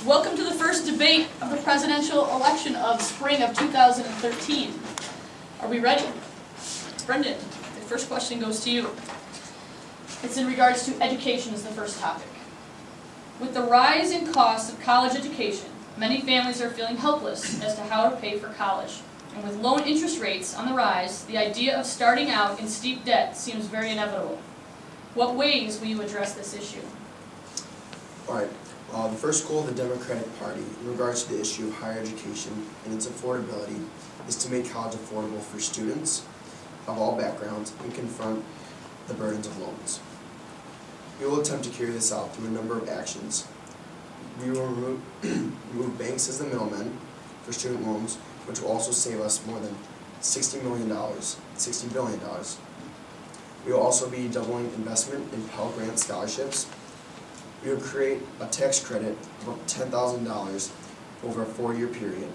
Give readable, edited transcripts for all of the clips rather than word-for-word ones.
Welcome to the first debate of the presidential election of spring of 2013. Are we ready? Brendon, the first question goes to you. It's in regards to education as the first topic. With the rise in cost of college education, many families are feeling helpless as to how to pay for college. And with loan interest rates on the rise, the idea of starting out in steep debt seems very inevitable. What ways will you address this issue? All right. The first goal of the Democratic Party in regards to the issue of higher education and its affordability is to make college affordable for students of all backgrounds and confront the burdens of loans. We will attempt to carry this out through a number of actions. We will remove banks as the middlemen for student loans, which will also save us more than $60 billion. We will also be doubling investment in Pell Grant scholarships. We will create a tax credit of up to $10,000 over a 4-year period.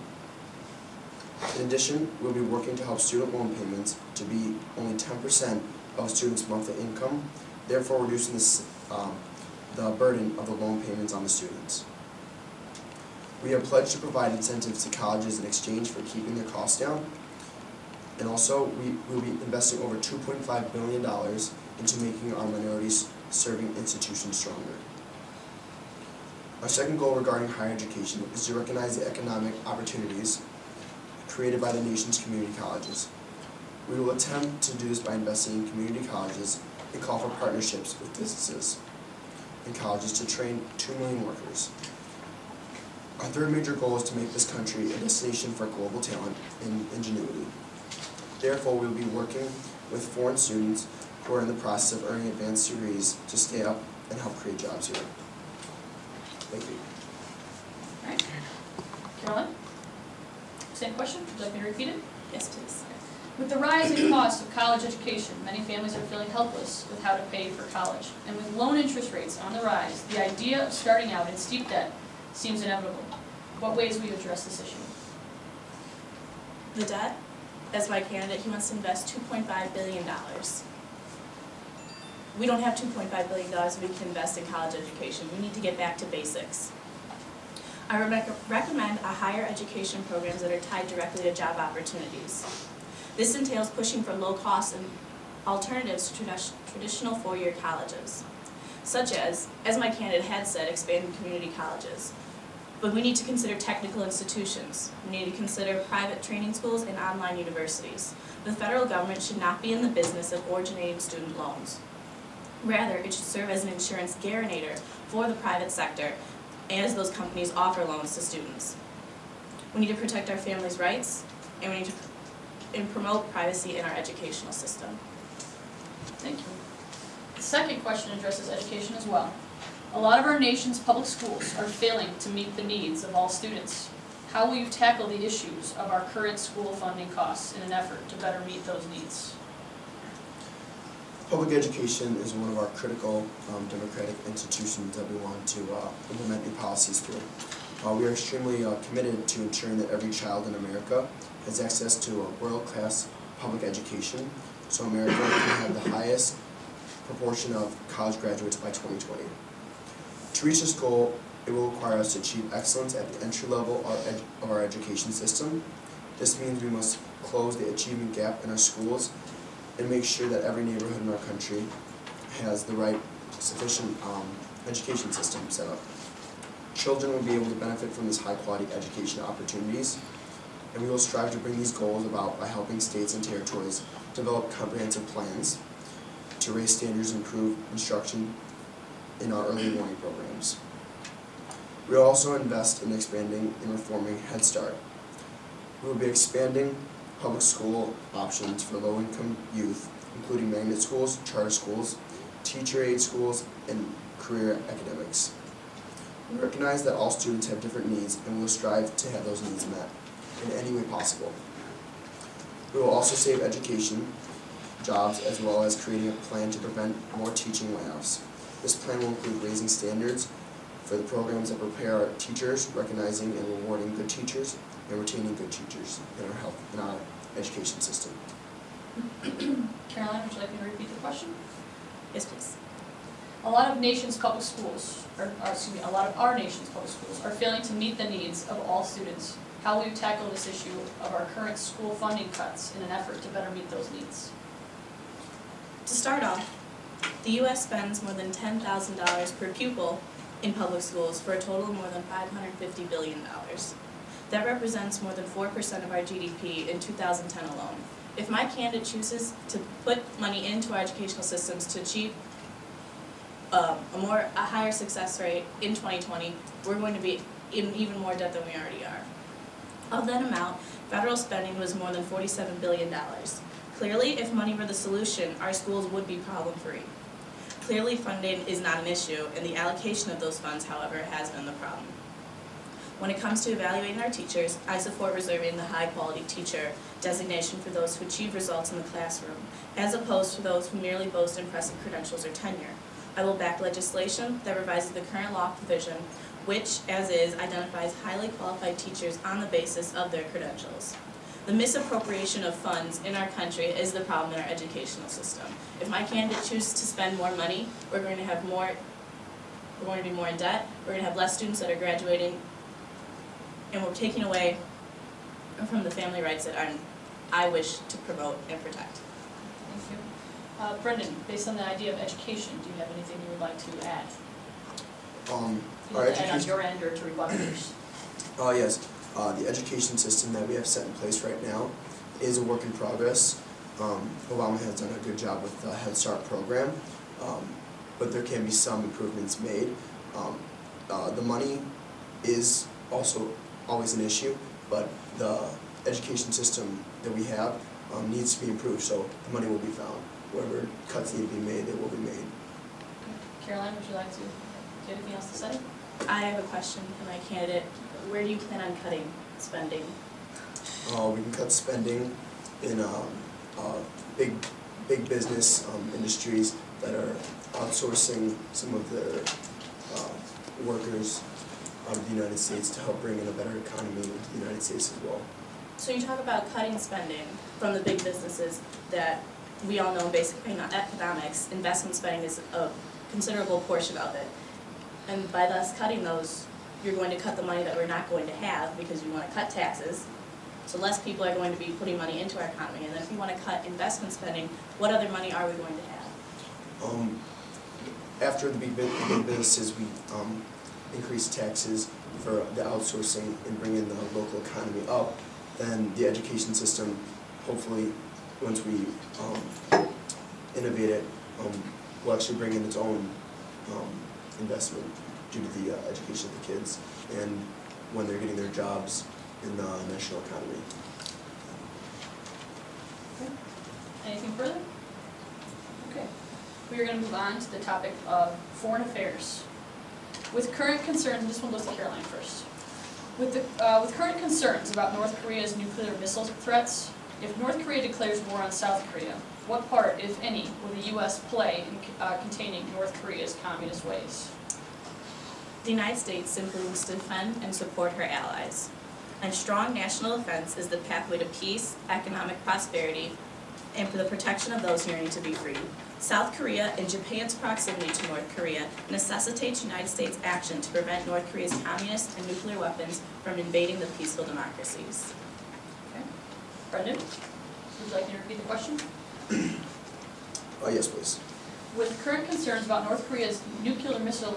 In addition, we'll be working to help student loan payments to be only 10% of a student's monthly income, therefore reducing the burden of the loan payments on the students. We have pledged to provide incentives to colleges in exchange for keeping their costs down. And also, we will be investing over $2.5 billion into making our minorities serving institutions stronger. Our second goal regarding higher education is to recognize the economic opportunities created by the nation's community colleges. We will attempt to do this by investing in community colleges and call for partnerships with businesses and colleges to train 2 million workers. Our third major goal is to make this country a destination for global talent and ingenuity. Therefore, we will be working with foreign students who are in the process of earning advanced degrees to stay up and help create jobs here. Thank you. All right. Caroline? Same question? Would you like me to repeat it? Yes, please. With the rise in cost of college education, many families are feeling helpless with how to pay for college. And with loan interest rates on the rise, the idea of starting out in steep debt seems inevitable. What ways will you address this issue? The debt, as my candidate, he wants to invest $2.5 billion. We don't have $2.5 billion we can invest in college education. We need to get back to basics. I recommend a higher education programs that are tied directly to job opportunities. This entails pushing for low-cost and alternatives to traditional 4-year colleges, such as my candidate had said, expanding community colleges. But we need to consider technical institutions. We need to consider private training schools and online universities. The federal government should not be in the business of originating student loans. Rather, it should serve as an insurance guarantor for the private sector as those companies offer loans to students. We need to protect our families' rights, and we need to promote privacy in our educational system. Thank you. The second question addresses education as well. A lot of our nation's public schools are failing to meet the needs of all students. How will you tackle the issues of our current school funding costs in an effort to better meet those needs? Public education is one of our critical democratic institutions that we want to implement new policies through. We are extremely committed to ensuring that every child in America has access to a world-class public education, so America can have the highest proportion of college graduates by 2020. To reach this goal, it will require us to achieve excellence at the entry level of our education system. This means we must close the achievement gap in our schools and make sure that every neighborhood in our country has the right sufficient education system set up. Children will be able to benefit from these high-quality education opportunities, and we will strive to bring these goals about by helping states and territories develop comprehensive plans to raise standards and improve instruction in our early warning programs. We will also invest in expanding and reforming Head Start. We will be expanding public school options for low-income youth, including magnet schools, charter schools, teacher aid schools, and career academics. We recognize that all students have different needs, and we will strive to have those needs met in any way possible. We will also save education, jobs, as well as creating a plan to prevent more teaching layoffs. This plan will include raising standards for the programs that prepare our teachers, recognizing and rewarding good teachers, and retaining good teachers in our education system. Caroline, would you like me to repeat the question? Yes, please. A lot of nation's public schools, a lot of our nation's public schools are failing to meet the needs of all students. How will you tackle this issue of our current school funding cuts in an effort to better meet those needs? To start off, the U.S. spends more than $10,000 per pupil in public schools for a total of more than $550 billion. That represents more than 4% of our GDP in 2010 alone. If my candidate chooses to put money into our educational systems to achieve a higher success rate in 2020, we're going to be in even more debt than we already are. Of that amount, federal spending was more than $47 billion. Clearly, if money were the solution, our schools would be problem-free. Clearly, funding is not an issue, and the allocation of those funds, however, has been the problem. When it comes to evaluating our teachers, I support reserving the high-quality teacher designation for those who achieve results in the classroom, as opposed to those who merely boast impressive credentials or tenure. I will back legislation that revises the current law provision, which, as is, identifies highly qualified teachers on the basis of their credentials. The misappropriation of funds in our country is the problem in our educational system. If my candidate chooses to spend more money, we're going to be more in debt, we're going to have less students that are graduating, and we're taking away from the family rights that I wish to promote and protect. Thank you. Brendon, based on the idea of education, do you have anything you would like to add? Our Add on your end or to rebut others? Yes, the education system that we have set in place right now is a work in progress. Obama has done a good job with the Head Start program, but there can be some improvements made. The money is also always an issue, but the education system that we have needs to be improved, so the money will be found. Whatever cuts need to be made, they will be made. Caroline, would you like to, do you have anything else to say? I have a question for my candidate. Where do you plan on cutting spending? We can cut spending in big business industries that are outsourcing some of their workers out of the United States to help bring in a better economy into the United States as well. So you talk about cutting spending from the big businesses that we all know in basic economics, investment spending is a considerable portion of it. And by thus cutting those, you're going to cut the money that we're not going to have because you want to cut taxes. So less people are going to be putting money into our economy. And then if you want to cut investment spending, what other money are we going to have? After the big businesses, we increase taxes for the outsourcing and bring in the local economy up. Then the education system, hopefully, once we innovate it, will actually bring in its own investment due to the education of the kids and when they're getting their jobs in the national economy. Okay. Anything further? Okay. We are going to move on to the topic of foreign affairs. With current concerns, and this one goes to Caroline first. With current concerns about North Korea's nuclear missile threats, if North Korea declares war on South Korea, what part, if any, will the U.S. play in containing North Korea's communist ways? The United States simply must defend and support her allies. And strong national defense is the pathway to peace, economic prosperity, and for the protection of those yearning to be free. South Korea and Japan's proximity to North Korea necessitates United States action to prevent North Korea's communist and nuclear weapons from invading the peaceful democracies. Okay. Brendon, would you like me to repeat the question? Yes, please. With current concerns about North Korea's nuclear missile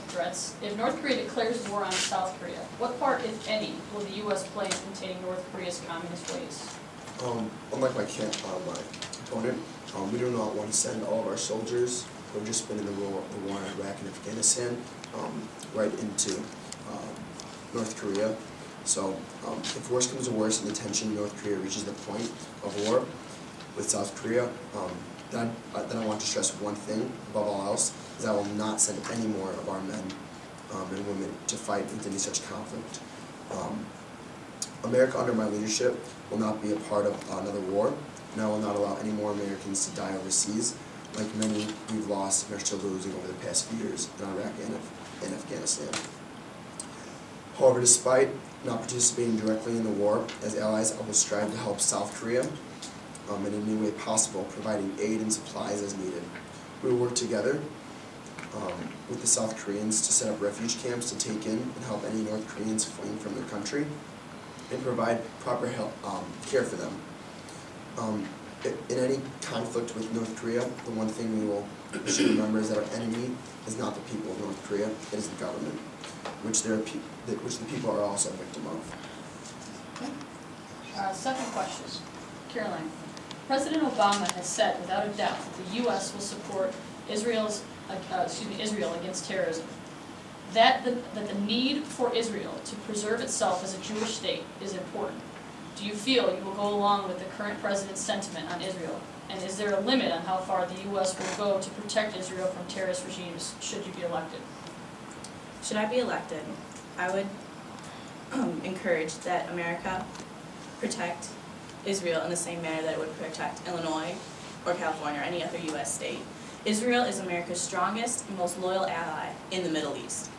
threats, if North Korea declares war on South Korea, what part, if any, will the U.S. play in containing North Korea's communist ways? Unlike my opponent, we do not want to send all of our soldiers who have just been in the war in Iraq and Afghanistan right into North Korea. So if worse comes to worse and the tension in North Korea reaches the point of war with South Korea, then I want to stress one thing above all else, is I will not send any more of our men and women to fight into any such conflict. America under my leadership will not be a part of another war, and I will not allow any more Americans to die overseas, like many we've lost and are still losing over the past few years in Iraq and Afghanistan. However, despite not participating directly in the war, as allies, I will strive to help South Korea in any way possible, providing aid and supplies as needed. We will work together with the South Koreans to set up refuge camps to take in and help any North Koreans fleeing from their country and provide proper care for them. In any conflict with North Korea, the one thing we should remember is that our enemy is not the people of North Korea, it is the government, which the people are also a victim of. Second question, Caroline. President Obama has said without a doubt that the U.S. will support Israel against terrorism. That the need for Israel to preserve itself as a Jewish state is important. Do you feel you will go along with the current president's sentiment on Israel? And is there a limit on how far the U.S. will go to protect Israel from terrorist regimes should you be elected? Should I be elected, I would encourage that America protect Israel in the same manner that it would protect Illinois or California or any other U.S. state. Israel is America's strongest and most loyal ally in the Middle East.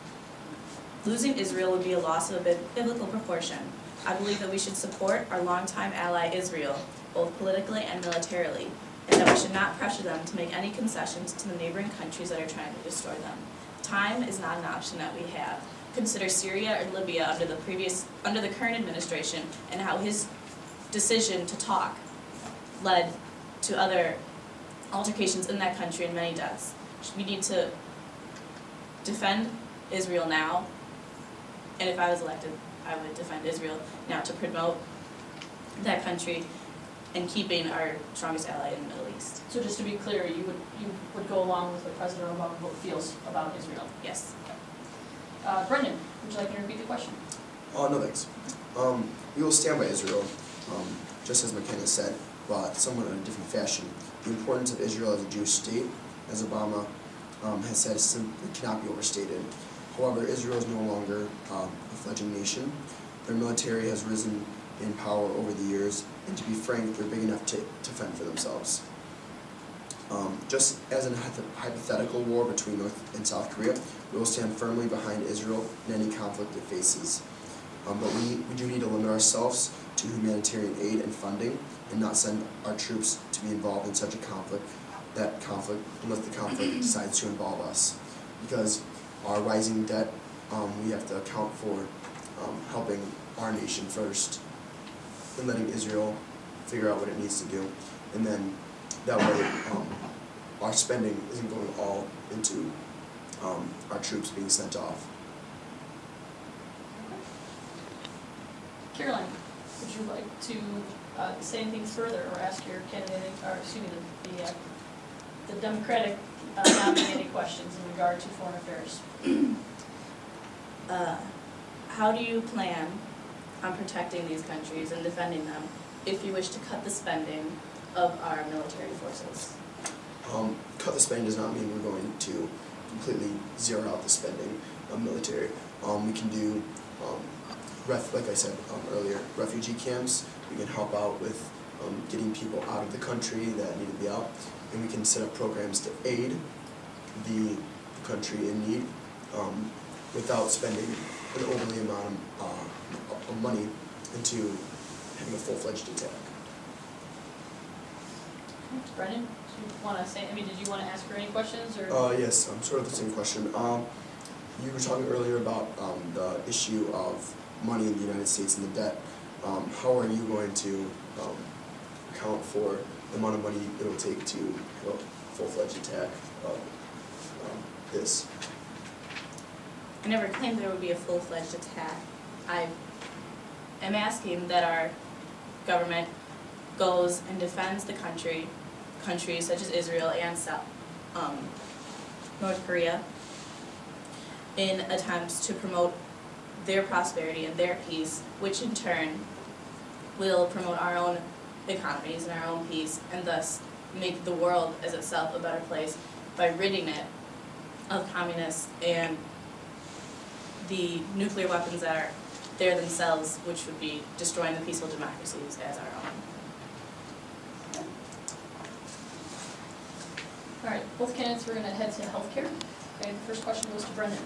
Losing Israel would be a loss of a biblical proportion. I believe that we should support our longtime ally Israel, both politically and militarily, and that we should not pressure them to make any concessions to the neighboring countries that are trying to destroy them. Time is not an option that we have. Consider Syria or Libya under the current administration and how his decision to talk led to other altercations in that country and many deaths. We need to defend Israel now, and if I was elected, I would defend Israel now to promote that country and keeping our strongest ally in the Middle East. So just to be clear, you would go along with what President Obama feels about Israel? Yes. Brendon, would you like me to repeat the question? No thanks. We will stand by Israel, just as McKenna said, but somewhat in a different fashion. The importance of Israel as a Jewish state, as Obama has said, simply cannot be overstated. However, Israel is no longer a fledgling nation. Their military has risen in power over the years, and to be frank, they're big enough to fend for themselves. Just as in a hypothetical war between North and South Korea, we will stand firmly behind Israel in any conflict it faces. But we do need to limit ourselves to humanitarian aid and funding, and not send our troops to be involved in such a conflict, unless the conflict decides to involve us. Because our rising debt, we have to account for helping our nation first, and letting Israel figure out what it needs to do. And then that way our spending isn't going all into our troops being sent off. Caroline, would you like to say anything further or ask your candidate, or excuse me, the Democratic nominated questions in regard to foreign affairs? How do you plan on protecting these countries and defending them if you wish to cut the spending of our military forces? Cut the spending does not mean we're going to completely zero out the spending of military. We can do, like I said earlier, refugee camps. We can help out with getting people out of the country that need to be out, and we can set up programs to aid the country in need without spending an overly amount of money into having a full-fledged attack. Brendon, do you want to say, did you want to ask her any questions, or? Yes, sort of the same question. You were talking earlier about the issue of money in the United States and the debt. How are you going to account for the amount of money it will take to have a full-fledged attack of this? I never claimed there would be a full-fledged attack. I am asking that our government goes and defends the countries such as Israel and North Korea in attempts to promote their prosperity and their peace, which in turn will promote our own economies and our own peace, and thus make the world as itself a better place by ridding it of communists and the nuclear weapons that are there themselves, which would be destroying the peaceful democracies as our own. All right, both candidates, we're going to head to healthcare. Okay, the first question goes to Brendon.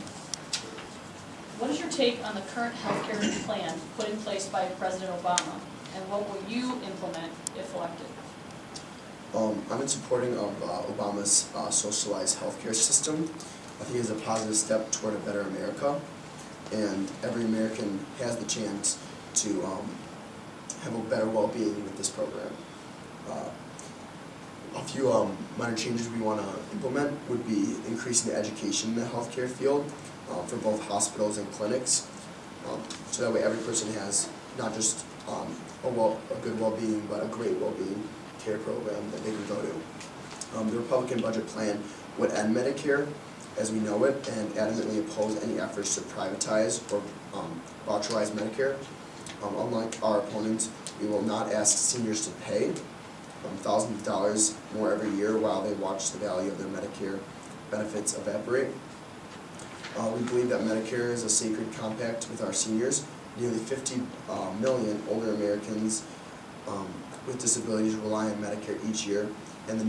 What is your take on the current healthcare plan put in place by President Obama, and what will you implement if elected? I'm in supporting of Obama's socialized healthcare system. I think it is a positive step toward a better America, and every American has the chance to have a better well-being with this program. A few minor changes we want to implement would be increasing the education in the healthcare field for both hospitals and clinics, so that way every person has not just a good well-being, but a great well-being care program that they can go to. The Republican budget plan would end Medicare as we know it and adamantly oppose any efforts to privatize or voucherize Medicare. Unlike our opponents, we will not ask seniors to pay thousands of dollars more every year while they watch the value of their Medicare benefits evaporate. We believe that Medicare is a sacred compact with our seniors. Nearly 50 million older Americans with disabilities rely on Medicare each year, and the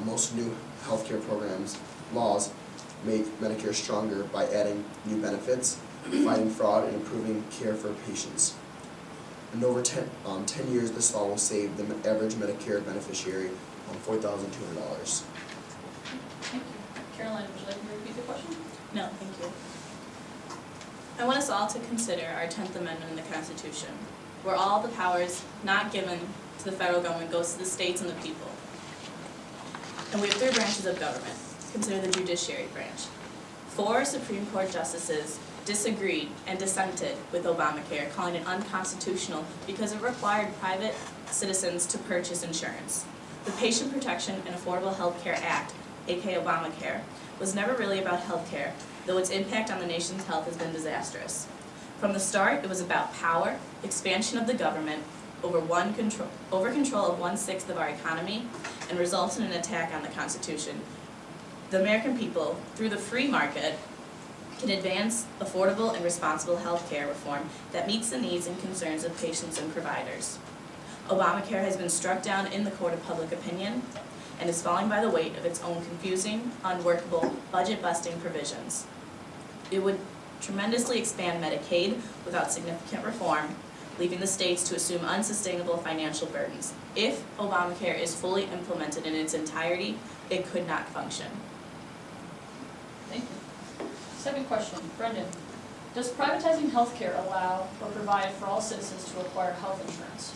most new healthcare programs, laws, make Medicare stronger by adding new benefits, fighting fraud, and improving care for patients. In over 10 years, this law will save the average Medicare beneficiary $4,200. Thank you. Caroline, would you like me to repeat the question? No, thank you. I want us all to consider our 10th Amendment in the Constitution, where all the powers not given to the federal government goes to the states and the people. And we have 3 branches of government. Consider the judiciary branch. 4 Supreme Court justices disagreed and dissented with Obamacare, calling it unconstitutional because it required private citizens to purchase insurance. The Patient Protection and Affordable Health Care Act, aka Obamacare, was never really about health care, though its impact on the nation's health has been disastrous. From the start, it was about power, expansion of the government, over control of 1/6 of our economy, and results in an attack on the Constitution. The American people, through the free market, can advance affordable and responsible health care reform that meets the needs and concerns of patients and providers. Obamacare has been struck down in the court of public opinion and is falling by the weight of its own confusing, unworkable, budget-busting provisions. It would tremendously expand Medicaid without significant reform, leaving the states to assume unsustainable financial burdens. If Obamacare is fully implemented in its entirety, it could not function. Thank you. Second question, Brendon. Does privatizing healthcare allow or provide for all citizens to acquire health insurance?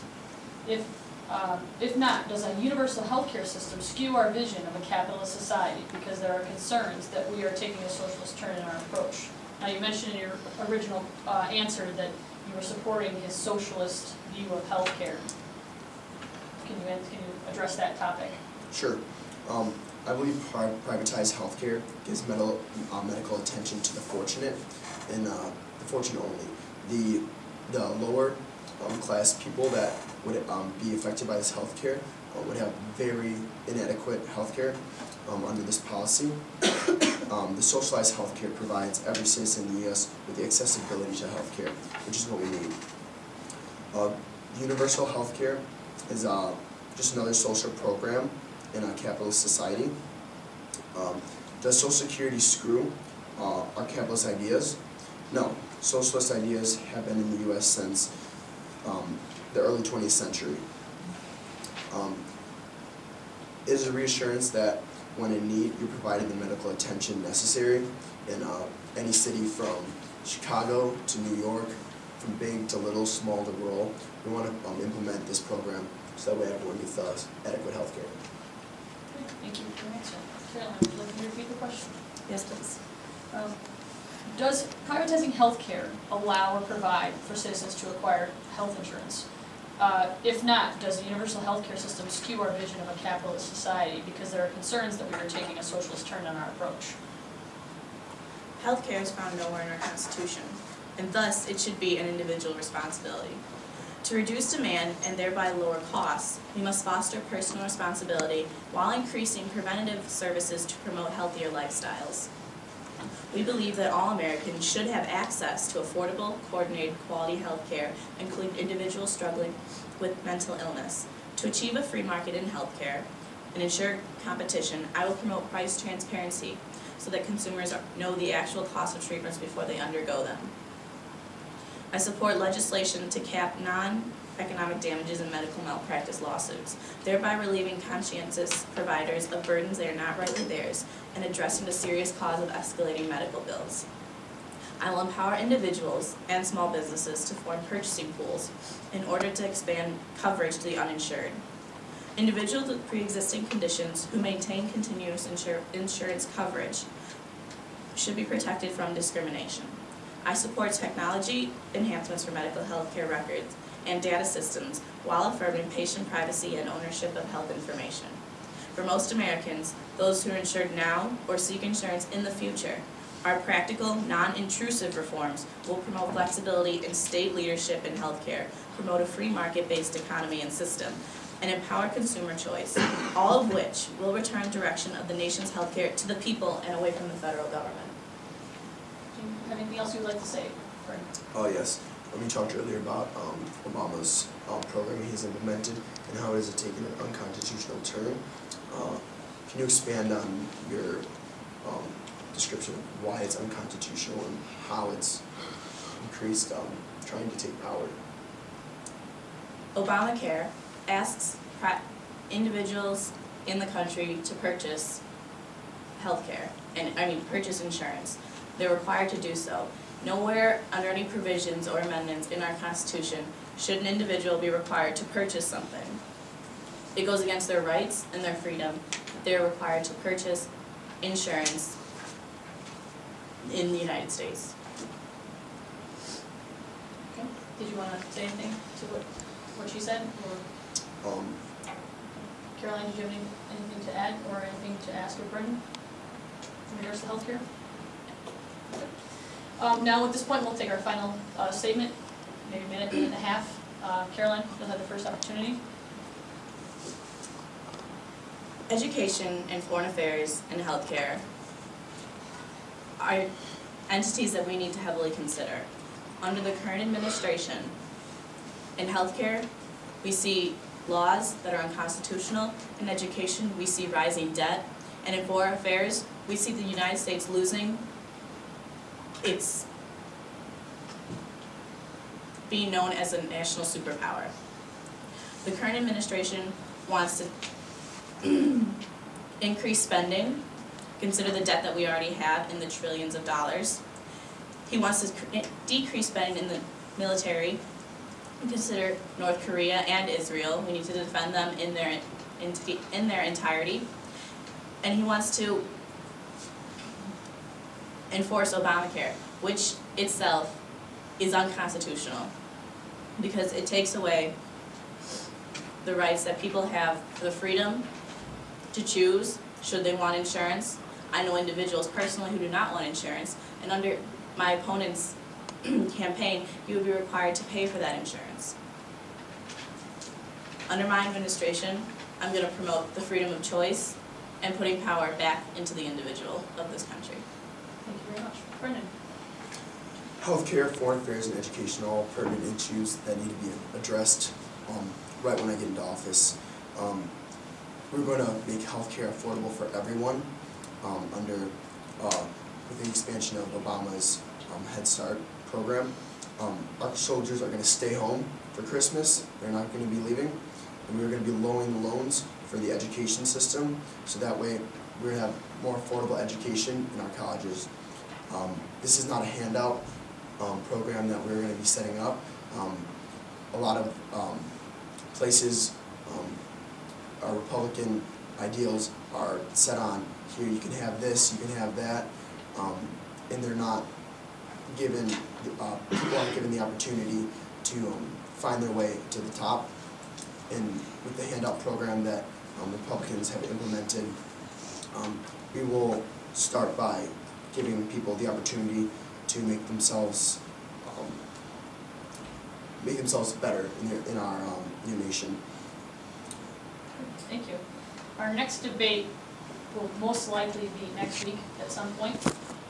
If not, does a universal healthcare system skew our vision of a capitalist society because there are concerns that we are taking a socialist turn in our approach? Now, you mentioned in your original answer that you were supporting his socialist view of healthcare. Can you address that topic? Sure. I believe privatized healthcare gives medical attention to the fortunate and the fortunate only. The lower class people that would be affected by this healthcare would have very inadequate healthcare under this policy. The socialized healthcare provides every citizen in the U.S. with the accessibility to healthcare, which is what we need. Universal healthcare is just another social program in a capitalist society. Does Social Security screw our capitalist ideas? No. Socialist ideas have been in the U.S. since the early 20th century. It is a reassurance that when in need, you're providing the medical attention necessary in any city from Chicago to New York, from big to little, small to rural. We want to implement this program so that way everyone gets adequate health care. Thank you for your answer. Caroline, would you like me to repeat the question? Yes, please. Does privatizing healthcare allow or provide for citizens to acquire health insurance? If not, does the universal healthcare system skew our vision of a capitalist society because there are concerns that we are taking a socialist turn in our approach? Healthcare is found nowhere in our Constitution, and thus it should be an individual responsibility. To reduce demand and thereby lower costs, we must foster personal responsibility while increasing preventative services to promote healthier lifestyles. We believe that all Americans should have access to affordable, coordinated, quality health care, including individuals struggling with mental illness. To achieve a free market in healthcare and ensure competition, I will promote price transparency so that consumers know the actual cost of treatments before they undergo them. I support legislation to cap non-economic damages in medical malpractice lawsuits, thereby relieving conscientious providers of burdens they are not rightly theirs and addressing the serious cause of escalating medical bills. I will empower individuals and small businesses to form purchasing pools in order to expand coverage to the uninsured. Individuals with pre-existing conditions who maintain continuous insurance coverage should be protected from discrimination. I support technology enhancements for medical health care records and data systems while affirming patient privacy and ownership of health information. For most Americans, those who are insured now or seek insurance in the future, our practical, non-intrusive reforms will promote flexibility in state leadership in healthcare, promote a free market-based economy and system, and empower consumer choice, all of which will return direction of the nation's healthcare to the people and away from the federal government. Do you have anything else you would like to say, Brendon? Oh, yes. We talked earlier about Obama's program he's implemented and how it has taken an unconstitutional turn. Can you expand on your description of why it's unconstitutional and how it's increased trying to take power? Obamacare asks individuals in the country to purchase healthcare, purchase insurance. They're required to do so. Nowhere under any provisions or amendments in our Constitution should an individual be required to purchase something. It goes against their rights and their freedom. They're required to purchase insurance in the United States. Okay. Did you want to say anything to what she said, or Caroline, did you have anything to add or anything to ask of Brendon in regards to healthcare? Okay. Now at this point we'll take our final statement, maybe a minute and a half. Caroline, you'll have the first opportunity. Education and foreign affairs and healthcare are entities that we need to heavily consider. Under the current administration, in healthcare, we see laws that are unconstitutional. In education, we see rising debt. And in foreign affairs, we see the United States losing its being known as a national superpower. The current administration wants to increase spending, consider the debt that we already have in the trillions of dollars. He wants to decrease spending in the military, and consider North Korea and Israel. We need to defend them in their entirety. And he wants to enforce Obamacare, which itself is unconstitutional because it takes away the rights that people have for the freedom to choose should they want insurance. I know individuals personally who do not want insurance, and under my opponent's campaign, you would be required to pay for that insurance. Under my administration, I'm going to promote the freedom of choice and putting power back into the individual of this country. Thank you very much. Brendon. Healthcare, foreign affairs, and education are all pertinent issues that need to be addressed right when I get into office. We're going to make healthcare affordable for everyone with the expansion of Obama's Head Start program. Our soldiers are going to stay home for Christmas. They're not going to be leaving. And we're going to be lowering the loans for the education system, so that way we're going to have more affordable education in our colleges. This is not a handout program that we're going to be setting up. A lot of places, our Republican ideals are set on, here you can have this, you can have that, and they're not given, people aren't given the opportunity to find their way to the top. And with the handout program that Republicans have implemented, we will start by giving people the opportunity to make themselves better in our nation. Thank you. Our next debate will most likely be next week at some point.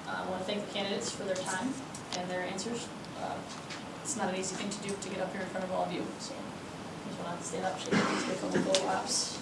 I want to thank the candidates for their time and their answers. It's not an easy thing to do to get up here in front of all of you, so I just want to stand up, shake hands, make a couple of laps.